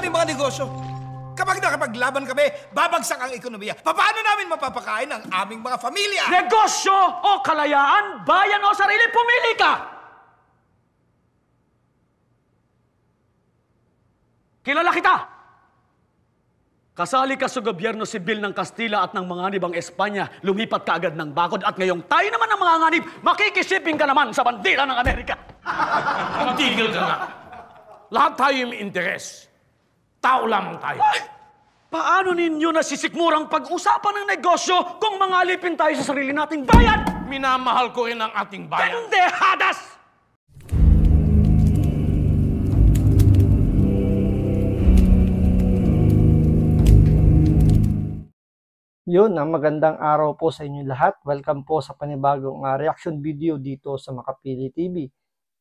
aming mga negosyo. Kapag nakapaglaban kami, babagsak ang ekonomiya. Paano namin mapapakain ang aming mga pamilya? Negosyo o kalayaan, bayan o sarili, pumili ka! Kilala kita! Kasali ka sa gobyerno sibil ng Kastila at ng mga nibang Espanya, lumipat ka agad ng bakod at ngayong tayo naman ang mga nganib, makikisiping ka naman sa bandila ng Amerika. Tigil ka nga. Lahat tayo may interes. Tao lamang tayo. Ay, paano ninyo nasisikmurang pag-usapan ng negosyo kung mangalipin tayo sa sarili nating bayan? Minamahal ko rin ang ating bayan. Pendehadas! Yun, magandang araw po sa inyo lahat. Welcome po sa panibagong reaction video dito sa Makapili TV.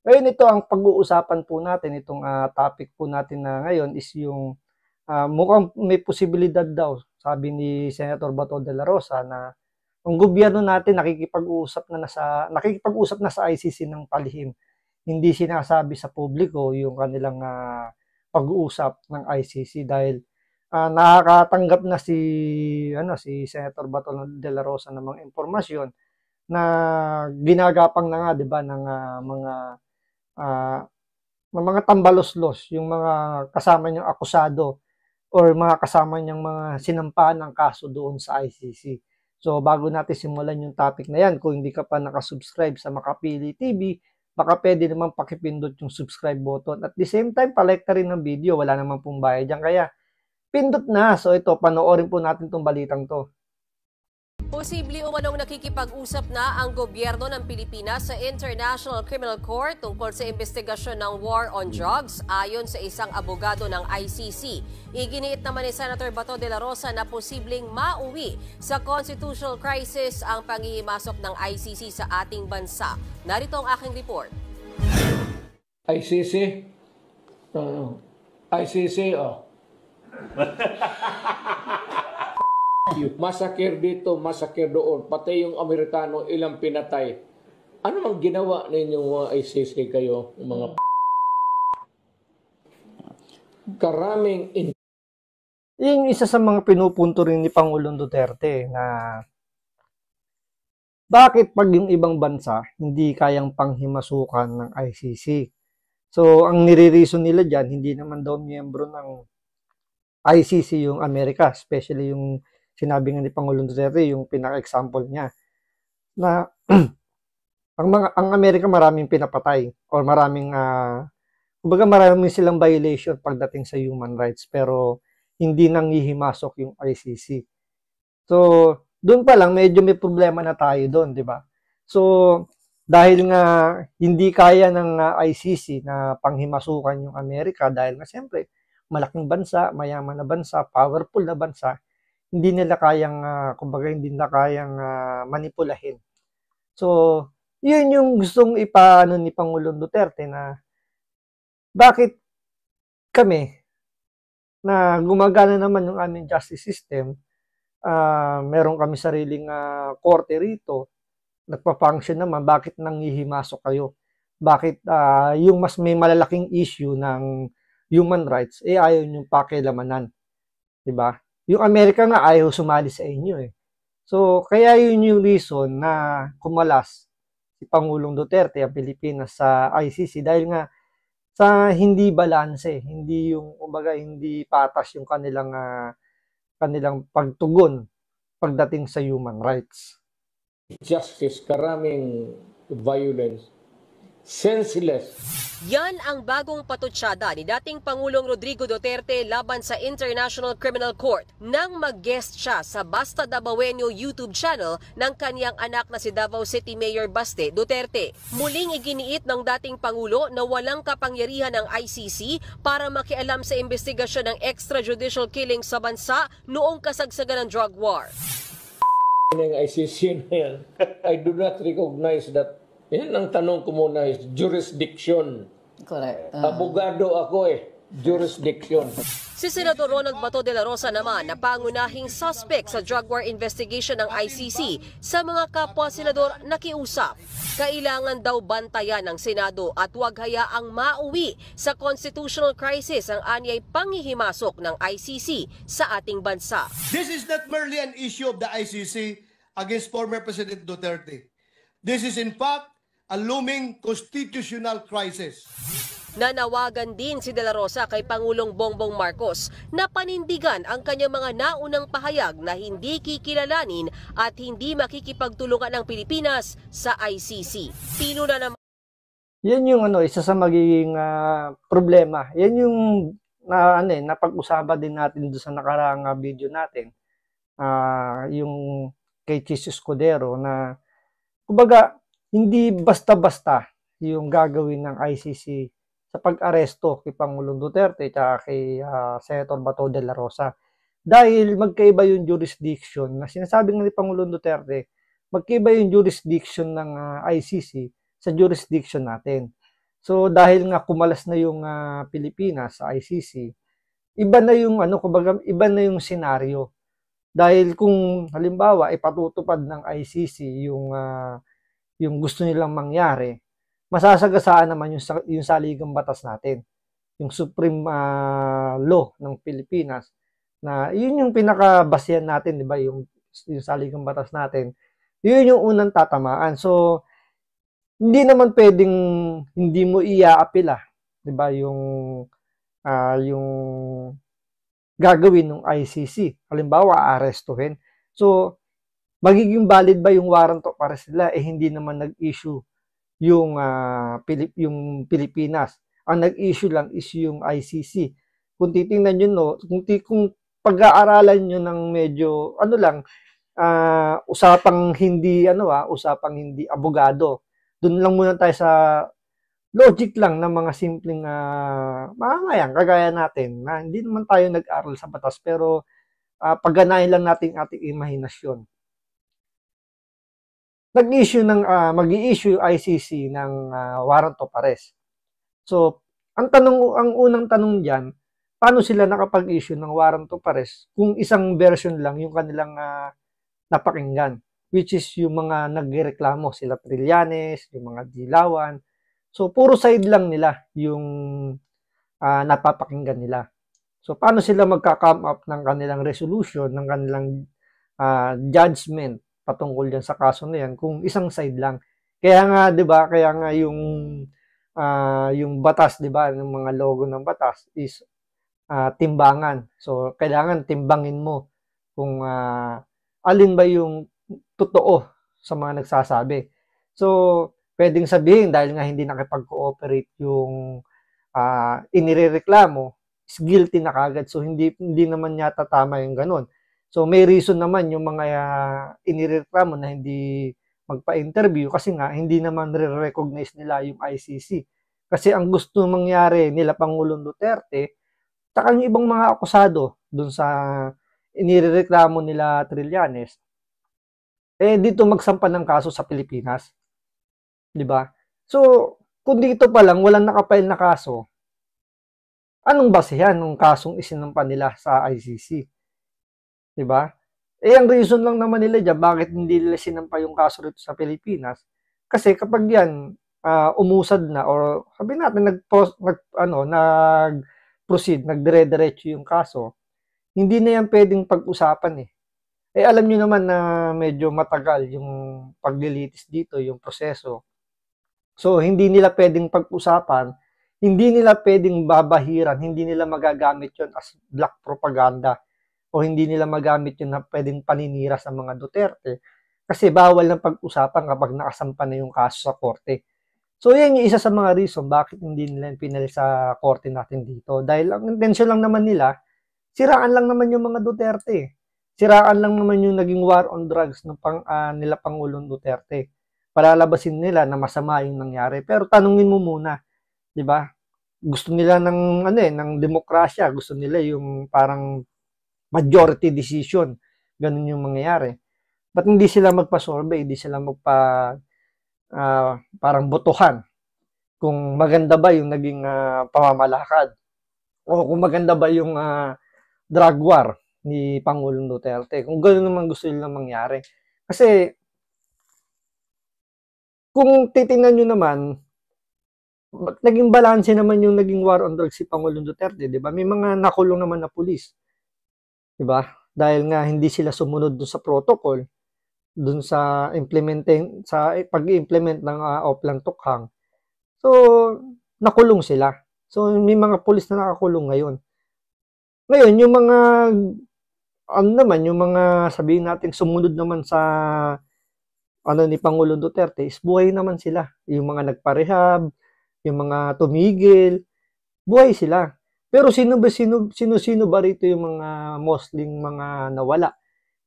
Ngayon ito ang pag-uusapan po natin, itong topic po natin na ngayon is yung mukhang may posibilidad daw, sabi ni Senator Bato de la Rosa, na ang gobyerno natin nakikipag-usap na sa ICC ng palihim. Hindi sinasabi sa publiko yung kanilang pag-uusap ng ICC dahil nakakatanggap na si Senator Bato de la Rosa ng mga impormasyon na ginagapang na nga, 'di ba, ng mga tambaloslos, yung mga kasama niyang akusado or mga kasama niyang mga sinampahan ng kaso doon sa ICC. So bago natin simulan yung topic na yan, kung hindi ka pa nakasubscribe sa Makapili TV, baka pwede naman pakipindot yung subscribe button. At the same time, palike ka rin ng video, wala naman pong bayad dyan. Kaya pindot na. So ito, panoorin po natin itong balitang to. Posible umanong nakikipag-usap na ang gobyerno ng Pilipinas sa International Criminal Court tungkol sa investigasyon ng war on drugs ayon sa isang abogado ng ICC. Iginiit naman ni Senator Bato de la Rosa na posibleng mauwi sa constitutional crisis ang panghihimasok ng ICC sa ating bansa. Narito ang aking report. ICC? ICC, oh. Masakir dito, masakir doon. Pati yung Amerikano, ilang pinatay. Ano mang ginawa ninyong mga ICC kayo? Mga karaming Yung isa sa mga pinupunto rin ni Pangulong Duterte na bakit pag yung ibang bansa hindi kayang panghimasukan ng ICC. So, ang nire-reason nila dyan, hindi naman daw miyembro ng ICC yung Amerika, especially yung sinabi nga ni Pangulong Duterte, yung pinaka-example niya, na ang Amerika maraming pinapatay or maraming silang violation pagdating sa human rights, pero hindi nanghihimasok yung ICC. So, doon pa lang medyo may problema na tayo doon, di ba? So, dahil nga hindi kaya ng ICC na panghimasukan yung Amerika dahil nga siyempre malaking bansa, mayaman na bansa, powerful na bansa, hindi nila kayang, hindi nila kayang manipulahin. So, yun yung gustong ipaano ni Pangulong Duterte na bakit kami na gumagana naman yung aming justice system, meron kami sariling korte rito, nagpa-function naman, bakit nanghihimasok kayo? Bakit yung mas may malalaking issue ng human rights, ayaw niyong pakilamanan, diba? Yung Amerika nga ayaw sumali sa inyo eh. So, kaya yun yung reason na kumalas si Pangulong Duterte ang Pilipinas sa ICC dahil nga sa hindi balanse, hindi yung, kumbaga, hindi patas yung kanilang pagtugon pagdating sa human rights. justice, karaming violence, senseless. Yan ang bagong patutsada ni dating Pangulong Rodrigo Duterte laban sa International Criminal Court nang mag-guest siya sa Basta Dabawenyo YouTube channel ng kanyang anak na si Davao City Mayor Baste Duterte. Muling iginiit ng dating Pangulo na walang kapangyarihan ng ICC para makialam sa investigasyon ng extrajudicial killing sa bansa noong kasagsagan ng drug war. Ng ICC na yan, I do not recognize that. Yan ang tanong ko muna is jurisdiction. Correct. Abogado ako jurisdiction. Si Senador Ronald Bato de la Rosa naman na pangunahing suspect sa drug war investigation ng ICC sa mga kapwa senador nakiusap. Kailangan daw bantayan ng Senado at huwag hayaang mauwi sa constitutional crisis ang anyay panghihimasok ng ICC sa ating bansa. This is not merely an issue of the ICC against former President Duterte. This is in fact a looming constitutional crisis. Nanawagan din si De La Rosa kay Pangulong Bongbong Marcos na panindigan ang kanyang mga naunang pahayag na hindi kikilalanin at hindi makikipagtulungan ng Pilipinas sa ICC. Pinuna naman Yan yung isa sa magiging problema. Yan yung napag-usapan din natin doon sa nakaraang video natin. Yung kay Chis Escudero na kumbaga hindi basta-basta yung gagawin ng ICC sa pag-aresto kay Pangulong Duterte at kay Senator Bato de la Rosa. Dahil magkaiba yung jurisdiction na sinasabi ng ni Pangulong Duterte, magkaiba yung jurisdiction ng ICC sa jurisdiction natin. So dahil nga kumalas na yung Pilipinas sa ICC, iba na yung kumbaga iba na yung senaryo. Dahil kung halimbawa ipatutupad ng ICC yung gusto nilang mangyari, masasagasaan naman yung saligang batas natin, yung Supreme Law ng Pilipinas, na yun yung pinakabasihan natin, di ba, yung saligang batas natin, yun yung unang tatamaan. So, hindi naman pwedeng hindi mo i-a-appeal, di ba, yung gagawin ng ICC. Halimbawa, arestuhin. So, magiging valid ba yung warrant of arrest nila? Hindi naman nag-issue yung Pilipinas. Ang nag-issue lang is yung ICC. Kung titingnan nyo, kung pag-aaralan nyo ng medyo, usapang hindi abogado. Doon lang muna tayo sa logic lang ng mga simpleng mamamayan, kagaya natin, na hindi naman tayo nag-aral sa batas, pero pagganahin lang natin ating imahinasyon. Mag-i-issue ICC ng warrant of arrest. So, ang unang tanong diyan, paano sila nakapag-issue ng warrant of arrest kung isang version lang yung kanilang napakinggan, which is yung mga nagrereklamo, sila Trillanes, yung mga Dilawan. So, puro side lang nila yung napapakinggan nila. So, paano sila magka-come up ng kanilang resolution, ng kanilang judgment patungkol yan sa kaso na yan kung isang side lang. Kaya nga, 'di ba? Kaya nga yung batas, 'di ba, ng mga logo ng batas is timbangan. So kailangan timbangin mo kung alin ba yung totoo sa mga nagsasabi. So pwedeng sabihin dahil nga hindi nakipag-cooperate yung inirereklamo, is guilty na kagad. So hindi naman yata tama yung ganun. So may reason naman yung mga inireklamo na hindi magpa-interview kasi nga hindi naman re-recognize nila yung ICC. Kasi ang gusto mangyari nila Pangulong Duterte at yung ibang mga akusado dun sa inireklamo nila Trillanes, dito magsampa ng kaso sa Pilipinas. 'Di ba? So kung dito pa lang walang nakapile na kaso, anong basehan ng kasong isinampa nila sa ICC? Diba? Ang reason lang naman nila dyan, bakit hindi nila sinampa yung kaso rito sa Pilipinas? Kasi kapag yan, umusad na, or sabi natin, nag-proceed, nagdire-diretso yung kaso, hindi na yan pwedeng pag-usapan eh. Alam nyo naman na medyo matagal yung paglilitis dito, yung proseso. So, hindi nila pwedeng pag-usapan, hindi nila pwedeng babahiran, hindi nila magagamit yun as black propaganda, o hindi nila magamit yun na pwedeng paninira sa mga Duterte kasi bawal ng pag-usapan kapag nakasampa na yung kaso sa korte. So yan yung isa sa mga reason bakit hindi nila pinali sa korte natin dito. Dahil ang intensyon lang naman nila, siraan lang naman yung mga Duterte. Siraan lang naman yung naging war on drugs ng nila Pangulong Duterte. Palalabasin nila na masama yung nangyari. Pero tanungin mo muna, di ba? Gusto nila ng ng demokrasya, gusto nila yung parang majority decision. Ganun yung mangyayari. Ba't hindi sila magpa-survey? Hindi sila parang botohan kung maganda ba yung naging pamamalakad o kung maganda ba yung drug war ni Pangulong Duterte. Kung gano'n naman gusto nila mangyari. Kasi kung titingnan nyo naman, naging balanse naman yung naging war on drugs si Pangulong Duterte, di ba? May mga nakulong naman na pulis, di ba? Dahil nga hindi sila sumunod dun sa protocol, dun sa pag-implement ng Oplan Tukhang. So, nakulong sila. So, may mga pulis na nakakulong ngayon. Ngayon, yung mga yung mga sabihin natin sumunod naman sa ni Pangulong Duterte is buhay naman sila. Yung mga nagparehab, yung mga tumigil, buhay sila. Pero sino ba rito yung mga Muslim mga nawala?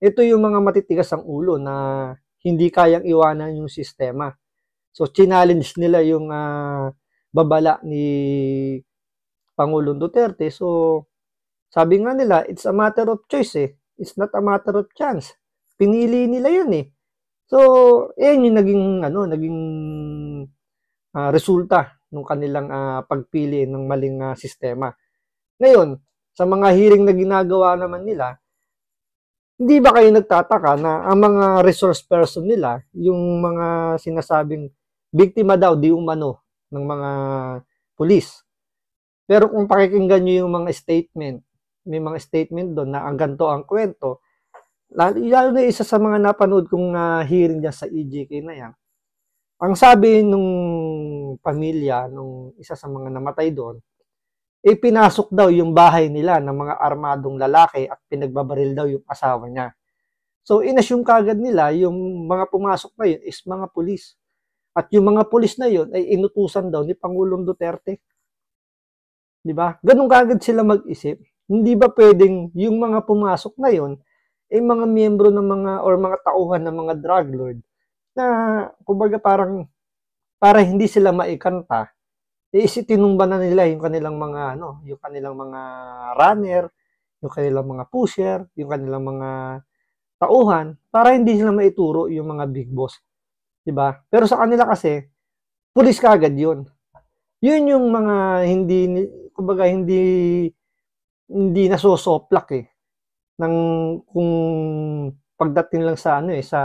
Ito yung mga matitigas ang ulo na hindi kayang iwanan yung sistema. So, challenge nila yung babala ni Pangulong Duterte. So, sabi nga nila, it's a matter of choice eh. It's not a matter of chance. Pinili nila yun eh. So, yan yung naging resulta ng kanilang pagpili ng maling sistema. Ngayon, sa mga hearing na ginagawa naman nila, hindi ba kayo nagtataka na ang mga resource person nila, yung mga sinasabing biktima daw di umano ng mga pulis. Pero kung pakikinggan nyo yung mga statement, may mga statement doon na ang ganito ang kwento, lalo na isa sa mga napanood kong hearing dyan sa EJK na yan, ang sabi nung pamilya, nung isa sa mga namatay doon, pinasok daw yung bahay nila ng mga armadong lalaki at pinagbabaril daw yung asawa niya. So, inassume kagad nila yung mga pumasok na yun is mga pulis. At yung mga pulis na yun ay inutusan daw ni Pangulong Duterte. Di ba? Ganun kagad sila mag-isip. Hindi ba pwedeng yung mga pumasok na yun ay mga miyembro ng mga tauhan ng mga drug lord na kumbaga para hindi sila maikanta, tinumba na nila yung kanilang mga yung kanilang mga runner, yung kanilang mga pusher, yung kanilang mga tauhan para hindi sila maituro yung mga big boss, 'di ba? Pero sa kanila kasi pulis kaagad 'yun. 'Yun yung mga hindi nasosoplak eh ng kung pagdating lang sa sa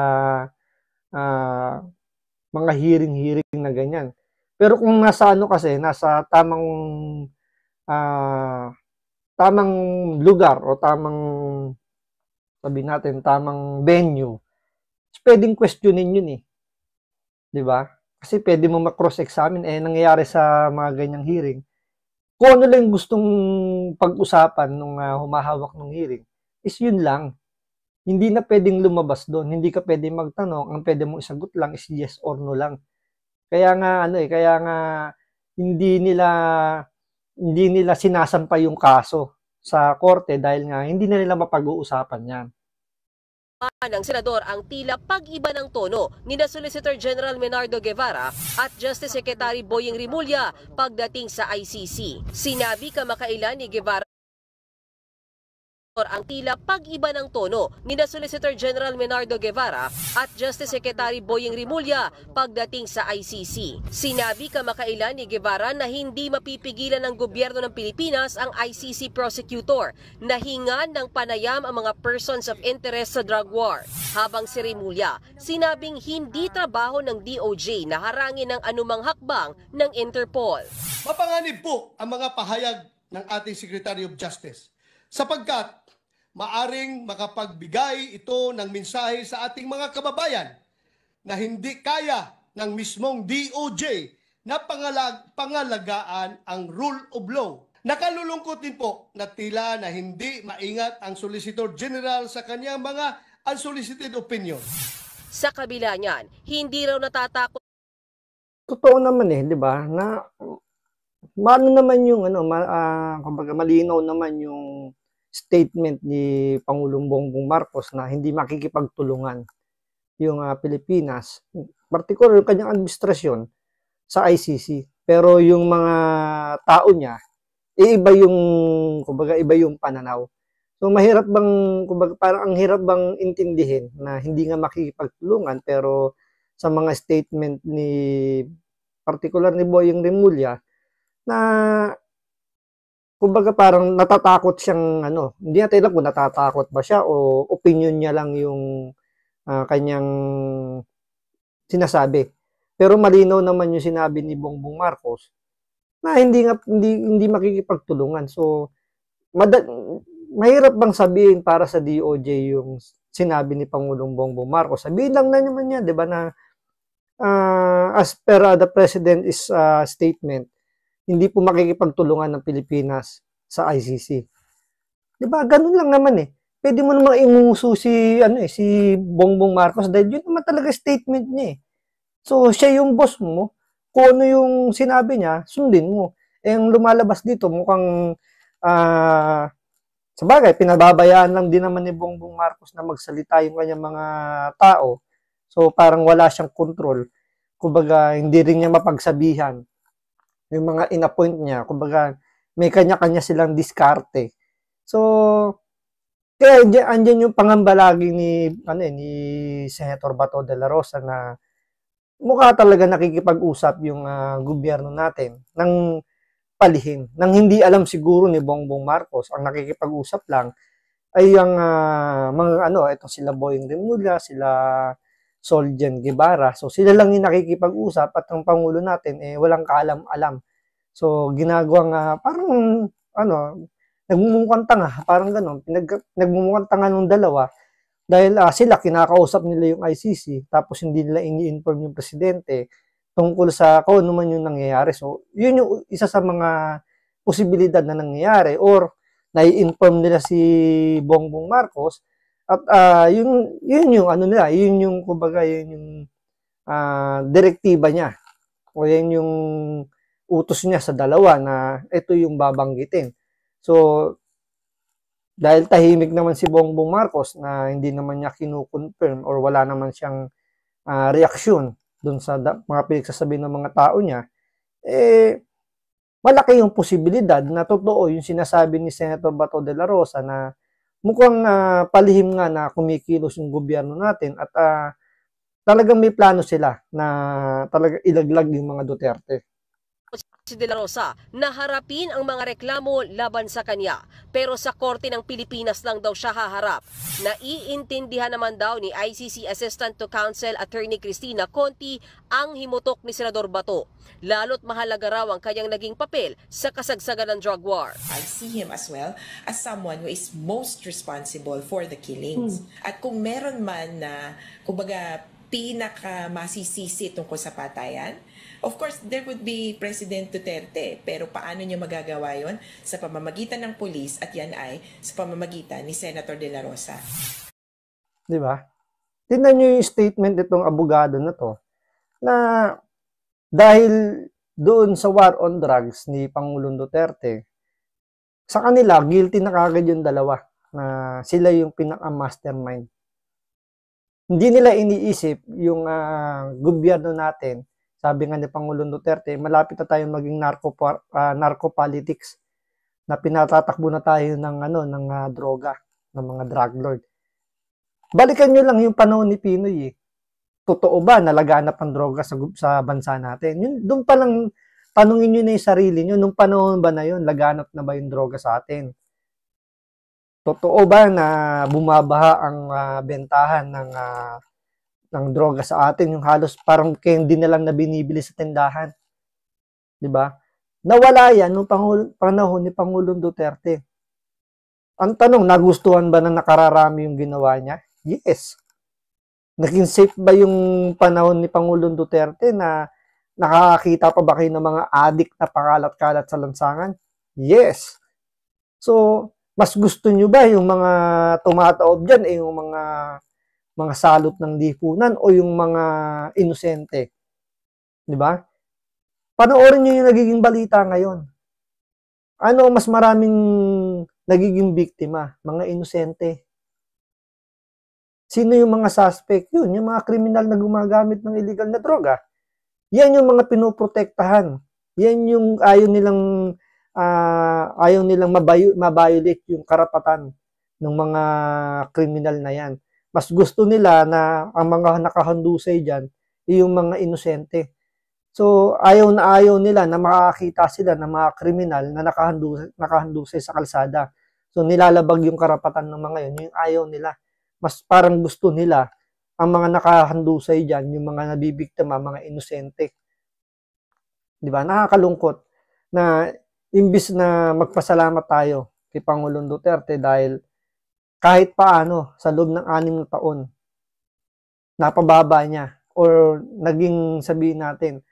mga hearing na ganyan. Pero kung nasa kasi, nasa tamang lugar o sabihin natin, tamang venue, pwedeng questionin yun eh. Di ba? Kasi pwede mo ma-cross-examine, nangyayari sa mga ganyang hearing. Kung ano lang gustong pag-usapan nung humahawak ng hearing, is yun lang. Hindi na pwedeng lumabas doon. Hindi ka pwedeng magtanong. Ang pwede mong isagot lang is yes or no lang. Kaya nga hindi nila sinasampa yung kaso sa korte dahil nga hindi na nila mapag-uusapan 'yan. Ng senador ang tila pag-iba ng tono ni Solicitor General Menardo Guevara at Justice Secretary Boying Rimulya pagdating sa ICC. Sinabi kamakailan ni Guevara ang tila pag-iba ng tono ni Solicitor General Menardo Guevara at Justice Secretary Boying Rimulya pagdating sa ICC. Sinabi kamakailan ni Guevara na hindi mapipigilan ng gobyerno ng Pilipinas ang ICC prosecutor na hingan ng panayam ang mga persons of interest sa drug war. Habang si Rimulya, sinabing hindi trabaho ng DOJ na harangin ang anumang hakbang ng Interpol. Mapanganib po ang mga pahayag ng ating Secretary of Justice sapagkat maaring makapagbigay ito ng mensahe sa ating mga kababayan na hindi kaya ng mismong DOJ na pangalagaan ang rule of law. Nakalulungkot din po na tila na hindi maingat ang Solicitor General sa kanyang mga unsolicited opinion. Sa kabila niyan, hindi raw natatakot. Totoo naman di ba? Na naman yung kumbaga malinaw naman yung statement ni Pangulong Bongbong Marcos na hindi makikipagtulungan yung Pilipinas, particular yung kanyang administrasyon sa ICC. Pero yung mga tao niya, iba yung pananaw. So mahirap bang, parang ang hirap bang intindihin na hindi nga makikipagtulungan pero sa mga statement ni particular ni Boying Rimulya na kumbaga parang natatakot siyang ano, hindi natin alam kung natatakot ba siya o opinion niya lang yung kanyang sinasabi. Pero malinaw naman yung sinabi ni Bongbong Marcos na hindi makikipagtulungan. So mada- mahirap bang sabihin para sa DOJ yung sinabi ni Pangulong Bongbong Marcos? Sabihin lang na naman niya, 'di ba, na as per the President's statement, hindi po makikipagtulungan ng Pilipinas sa ICC. 'Di ba? Ganun lang naman eh. Pwede mo namang imuso si Bongbong Marcos dahil yun naman talaga statement niya eh. So siya yung boss mo. Kung ano yung sinabi niya, sundin mo. Eh ang lumalabas dito mukhang sabagay pinababayaan lang din naman ni Bongbong Marcos na magsalita yung kanyang mga tao. So parang wala siyang control. Kumbaga hindi rin niya mapagsabihan yung mga in-appoint niya. Kumbaga may kanya-kanya silang diskarte. So kaya andyan yung pangamba lagi ni Senator Bato de la Rosa na mukha talaga nakikipag-usap yung gobyerno natin ng palihim. Nang hindi alam siguro ni Bongbong Marcos, ang nakikipag-usap lang ay ang mga itong sila Boying Rimulya, sila Soljan Guevara. So sila lang yung nakikipag-usap at ang Pangulo natin walang kaalam-alam. So ginagawang parang nagmumukhang tanga, parang gano'n. Nagmumukhang tanga ng dalawa dahil sila kinakausap nila yung ICC tapos hindi nila ini-inform yung presidente tungkol sa kung ano man yung nangyayari. So, yun yung isa sa mga posibilidad na nangyayari or nai-inform nila si Bongbong Marcos at yun yung nila, yun yung kumbaga yun yung direktiba niya o yun yung utos niya sa dalawa na ito yung babanggitin. So, dahil tahimik naman si Bongbong Marcos na hindi naman niya kinu-confirm or wala naman siyang reaksyon dun sa mga pinagsasabi ng mga tao niya, malaki yung posibilidad na totoo yung sinasabi ni Senator Bato de la Rosa na mukhang palihim nga na kumikilos yung gobyerno natin at talagang may plano sila na talaga ilaglag yung mga Duterte. Si De La Rosa na harapin ang mga reklamo laban sa kanya. Pero sa Korte ng Pilipinas lang daw siya haharap. Naiintindihan naman daw ni ICC Assistant to Counsel Attorney Cristina Conti ang himutok ni Senador Bato. Lalo't mahalaga raw ang kanyang naging papel sa kasagsagan ng drug war. I see him as well as someone who is most responsible for the killings. At kung meron man na, kumbaga, pinaka-masisisi tungkol sa patayan, of course, there would be President Duterte. Pero paano niya magagawa yon? Sa pamamagitan ng pulis at yan ay sa pamamagitan ni Senator De La Rosa. Di ba? Tingnan niyo yung statement nitong abogado na to na dahil doon sa war on drugs ni Pangulong Duterte, sa kanila, guilty na kagad yung dalawa na sila yung pinaka-mastermind. Hindi nila iniisip yung gobyerno natin. Sabi nga ni Pangulong Duterte, malapit na tayong maging narco-politics na pinatatakbo na tayo ng droga, ng mga drug lord. Balikan nyo lang yung panahon ni Pinoy eh. Totoo ba na laganap ang droga sa bansa natin? Doon pa lang tanungin nyo na yung sarili nyo, nung panahon ba na yun, laganap na ba yung droga sa atin? Totoo ba na bumabaha ang bentahan ng droga sa atin, yung halos parang candy na lang na binibili sa tindahan? 'Di ba? Nawala yan nung panahon ni Pangulong Duterte. Ang tanong, nagustuhan ba na nakararami yung ginawa niya? Yes. Naging safe ba yung panahon ni Pangulong Duterte na nakakakita pa ba kayo ng mga addict na pakalat-kalat sa lansangan? Yes. So, mas gusto nyo ba yung mga tumataob dyan, yung mga salot ng lipunan o yung mga inosente? Di ba? Panoorin nyo yung nagiging balita ngayon. Ano mas maraming nagiging biktima? Mga inosente. Sino yung mga suspect? Yun, yung mga kriminal na gumagamit ng illegal na droga. Yan yung mga pinoprotektahan. Yan yung ayaw nilang mabiolate yung karapatan ng mga kriminal na yan. Mas gusto nila na ang mga nakahandusay dyan yung mga inosente. So, ayaw na ayaw nila na makakita sila ng mga kriminal na nakahandusay sa kalsada. So, nilalabag yung karapatan ng mga yun, yung ayaw nila. Mas parang gusto nila ang mga nakahandusay dyan, yung mga nabibiktima, mga inosente. Di ba? Nakakalungkot na imbis na magpasalamat tayo kay Pangulong Duterte dahil kahit paano sa loob ng 6 na taon, napababa niya or naging sabihin natin,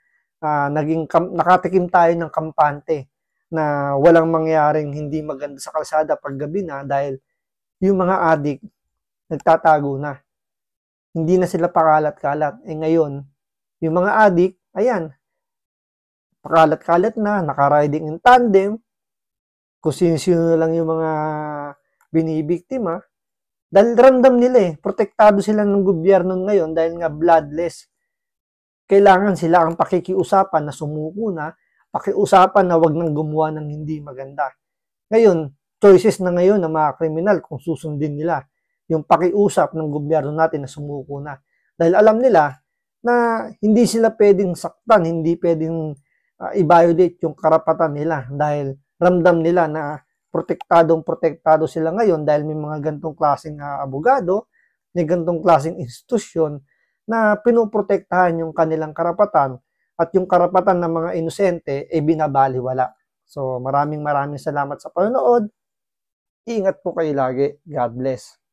nakatikim tayo ng kampante na walang mangyaring hindi maganda sa kalsada paggabi na dahil yung mga adik nagtatago na. Hindi na sila pakalat-kalat. Ngayon, yung mga adik, ayan, pakalat-kalat na, naka-riding in tandem, kung sino-sino na lang yung mga binibiktima, dahil ramdam nila protektado sila ng gobyerno ngayon dahil nga bloodless. Kailangan sila ang pakikiusapan na sumuko na, pakiusapan na wag nang gumawa ng hindi maganda. Ngayon, choices na ngayon ng mga kriminal kung susundin nila yung pakiusap ng gobyerno natin na sumuko na. Dahil alam nila na hindi sila pwedeng saktan, hindi pwedeng i-violate yung karapatan nila dahil ramdam nila na protektado sila ngayon dahil may mga gantong klaseng abogado, may gantong klaseng institusyon na pinoprotektahan yung kanilang karapatan at yung karapatan ng mga inosente ay binabaliwala. So maraming salamat sa panonood. Ingat po kayo lagi. God bless.